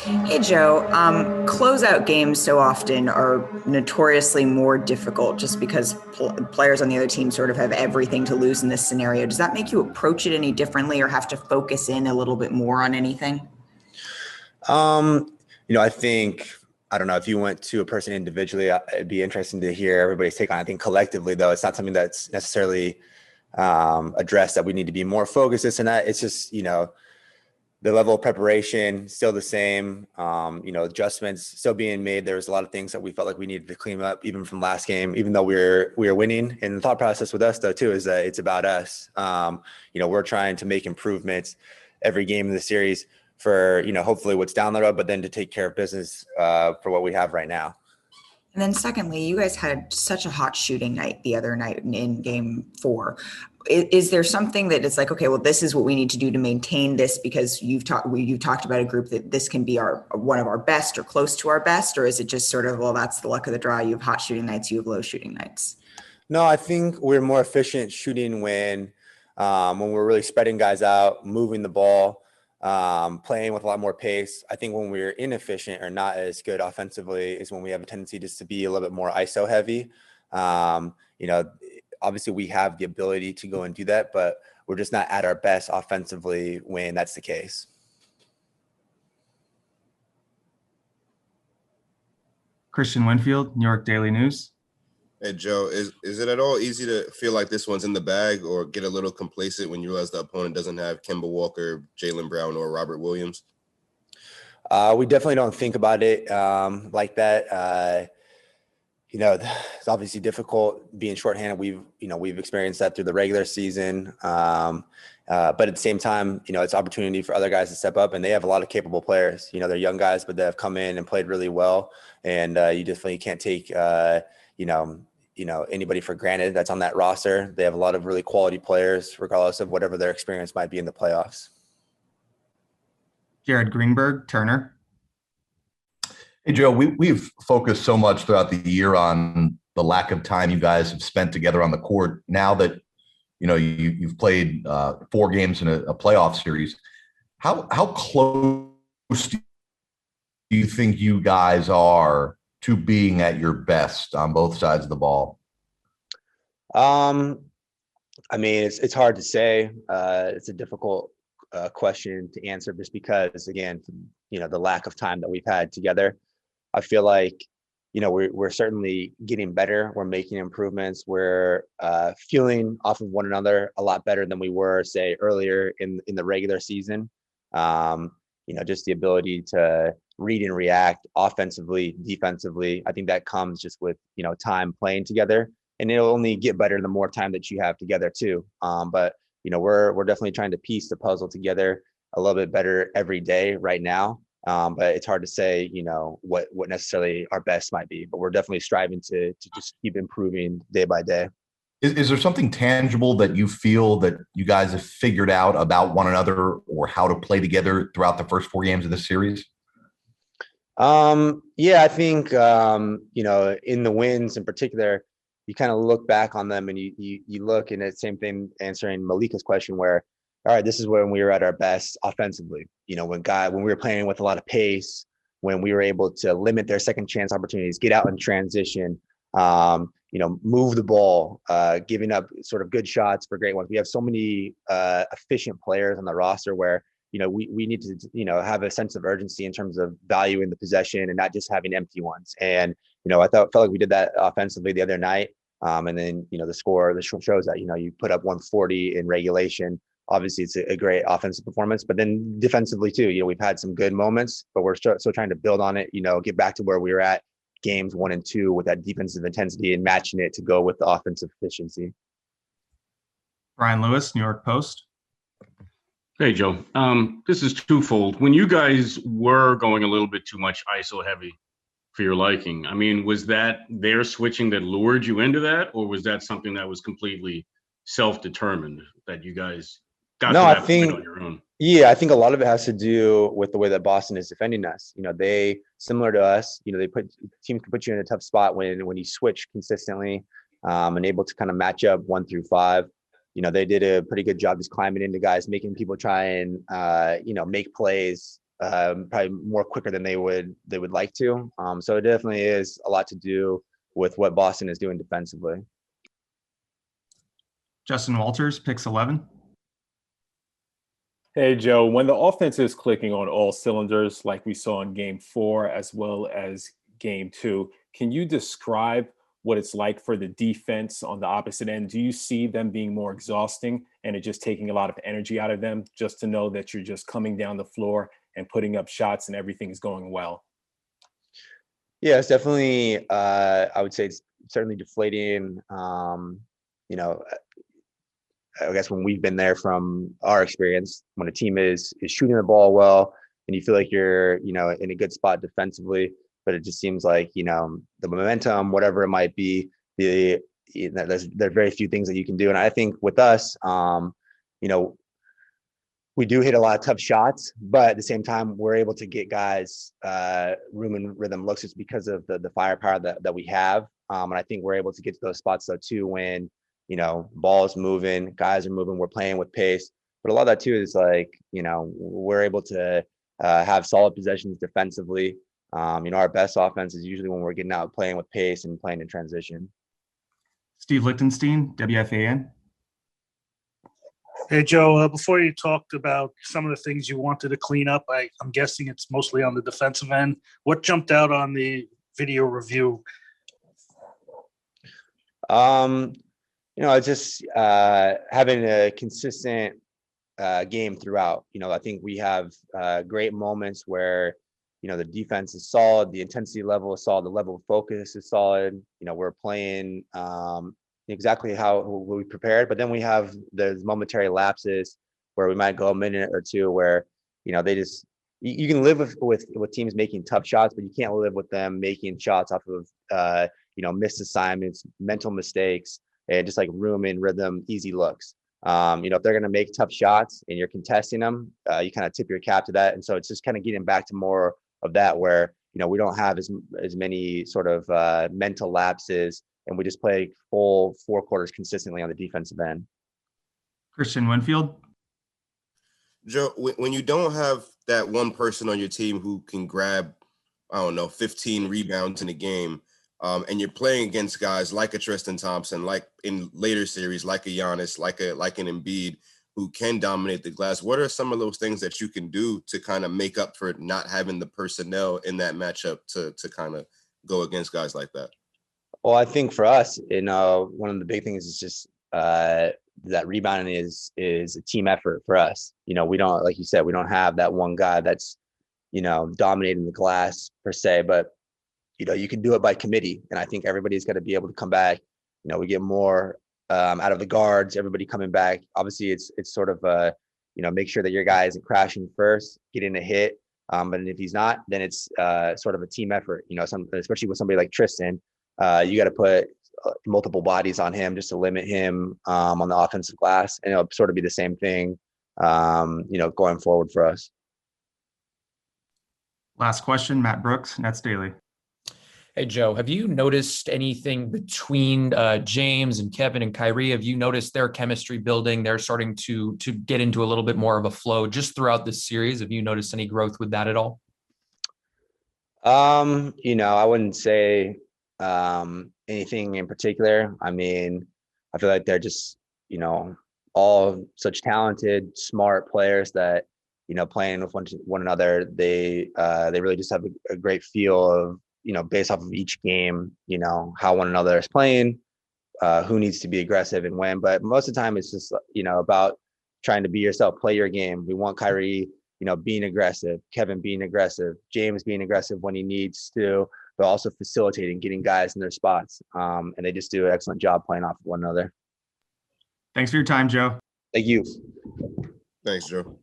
Hey Joe, closeout games so often are notoriously more difficult just because players on the other team sort of have everything to lose in this scenario. Does that make you approach it any differently or have to focus in a little bit more on anything? Um, I think I don't know if you went to a person individually, it'd be interesting to hear everybody's take on it. I think collectively, though, it's not something that's necessarily addressed that we need to be more focused. This and that. It's just the level of preparation still the same. Adjustments still being made. There was a lot of things that we felt like we needed to clean up, even from last game, even though we were winning. And the thought process with us, though, too, is that it's about us. We're trying to make improvements every game in the series for hopefully what's down the road, but then to take care of business for what we have right now. And then secondly, you guys had such a hot shooting night the other night in game four. Is there something that it's like, okay, well, this is what we need to do to maintain this because you've talked about a group that this can be one of our best or close to our best, or is it just sort of, well, that's the luck of the draw. You have hot shooting nights, you have low shooting nights. No, I think we're more efficient shooting when we're really spreading guys out, moving the ball, playing with a lot more pace. I think when we're inefficient or not as good offensively is when we have a tendency just to be a little bit more ISO heavy. Um, you know, Obviously we have the ability to go and do that, but we're just not at our best offensively when that's the case. Christian Winfield, New York Daily News. Hey, Joe, is it at all easy to feel like this one's in the bag or get a little complacent when you realize the opponent doesn't have Kemba Walker, Jaylen Brown, or Robert Williams? We definitely don't think about it like that. It's obviously difficult being shorthanded. We've experienced that through the regular season. But at the same time, it's opportunity for other guys to step up, and they have a lot of capable players. They're young guys, but they have come in and played really well. And you definitely can't take, anybody for granted that's on that roster. They have a lot of really quality players, regardless of whatever their experience might be in the playoffs. Jared Greenberg, Turner. Hey, Joe, we've focused so much throughout the year on the lack of time you guys have spent together on the court. Now that, you've played 4 games in a playoff series, how close do you think you guys are to being at your best on both sides of the ball? It's hard to say. It's a difficult question to answer just because, again, the lack of time that we've had together. I feel like, we're certainly getting better. We're making improvements. We're feeling off of one another a lot better than we were, say, earlier in the regular season. Just the ability to read and react offensively, defensively. I think that comes just with, time playing together, and it'll only get better the more time that you have together too. But we're definitely trying to piece the puzzle together a little bit better every day right now. But it's hard to say, what necessarily our best might be, but we're definitely striving to just keep improving day by day. Is there something tangible that you feel that you guys have figured out about one another or how to play together throughout the first 4 games of this series? Yeah, I think, in the wins in particular, you kind of look back on them and you look, and it's the same thing answering Malika's question where, all right, this is when we were at our best offensively, when we were playing with a lot of pace, when we were able to limit their second chance opportunities, get out in transition, move the ball, giving up sort of good shots for great ones. We have so many efficient players on the roster where, we need to, have a sense of urgency in terms of valuing the possession and not just having empty ones. And, I felt like we did that offensively the other night. And then, the score shows that, you put up 140 in regulation. Obviously, it's a great offensive performance, but then defensively too, we've had some good moments, but we're still trying to build on it, get back to where we were at games 1 and 2 with that defensive intensity and matching it to go with the offensive efficiency. Brian Lewis, New York Post. Hey, Joe. This is twofold. When you guys were going a little bit too much ISO heavy for your liking, was that their switching that lured you into that, or was that something that was completely self-determined that you guys got to that point on your own? Yeah, I think a lot of it has to do with the way that Boston is defending us. They, similar to us, teams can put you in a tough spot when you switch consistently, and able to kind of match up 1 through 5. They did a pretty good job just climbing into guys, making people try and, make plays probably more quicker than they would like to. So it definitely is a lot to do with what Boston is doing defensively. Justin Walters picks 11. Hey, Joe, when the offense is clicking on all cylinders, like we saw in game 4 as well as game 2, can you describe what it's like for the defense on the opposite end? Do you see them being more exhausting and it just taking a lot of energy out of them just to know that you're just coming down the floor and putting up shots and everything is going well? Yeah, it's definitely, I would say it's certainly deflating. You know, I guess when we've been there from our experience, when a team is shooting the ball well and you feel like you're, you know, in a good spot defensively, but it just seems like, you know, the momentum, whatever it might be, there's very few things that you can do. And I think with us, you know, we do hit a lot of tough shots, but at the same time, we're able to get guys room and rhythm looks just because of the firepower that we have. And I think we're able to get to those spots though too when, you know, ball's moving, guys are moving, we're playing with pace. But a lot of that too is like, you know, we're able to have solid possessions defensively. You know, our best offense is usually when we're getting out playing with pace and playing in transition. Steve Lichtenstein, WFAN. Hey, Joe, before you talked about some of the things you wanted to clean up, I'm guessing it's mostly on the defensive end. What jumped out on the video review? You know, it's just having a consistent game throughout. You know, I think we have great moments where, you know, the defense is solid, the intensity level is solid, the level of focus is solid. You know, we're playing exactly how we prepared, but then we have those momentary lapses where we might go a minute or two where, you know, they just, you can live with teams making tough shots, but you can't live with them making shots off of, you know, missed assignments, mental mistakes, and just like room and rhythm, easy looks. You know, if they're going to make tough shots and you're contesting them, you kind of tip your cap to that. And so it's just kind of getting back to more of that where, you know, we don't have as many sort of mental lapses and we just play full 4 quarters consistently on the defensive end. Christian Winfield. Joe, when you don't have that one person on your team who can grab, I don't know, 15 rebounds in a game, and you're playing against guys like a Tristan Thompson, like in later series, like a Giannis, like an Embiid, who can dominate the glass, what are some of those things that you can do to kind of make up for not having the personnel in that matchup to kind of go against guys like that? Well, I think for us, you know, one of the big things is just that rebounding is a team effort for us. You know, we don't, like you said, we don't have that one guy that's, you know, dominating the glass per se, but, you know, you can do it by committee. And I think everybody's got to be able to come back. You know, we get more out of the guards, everybody coming back. Obviously, it's sort of, you know, make sure that your guy isn't crashing first, getting a hit. But if he's not, then it's sort of a team effort, you know, especially with somebody like Tristan. You got to put multiple bodies on him just to limit him on the offensive glass. And it'll sort of be the same thing, you know, going forward for us. Last question, Matt Brooks, Nets Daily. Hey, Joe, have you noticed anything between James and Kevin and Kyrie? Have you noticed their chemistry building? They're starting to get into a little bit more of a flow just throughout this series. Have you noticed any growth with that at all? You know, I wouldn't say anything in particular. I mean, I feel like they're just, you know, all such talented, smart players that, you know, playing with one another, they really just have a great feel of, you know, based off of each game, you know, how one another is playing, who needs to be aggressive and when. But most of the time, it's just, you know, about trying to be yourself, play your game. We want Kyrie, you know, being aggressive, Kevin being aggressive, James being aggressive when he needs to, but also facilitating, getting guys in their spots. And they just do an excellent job playing off of one another. Thanks for your time, Joe. Thank you. Thanks, Joe.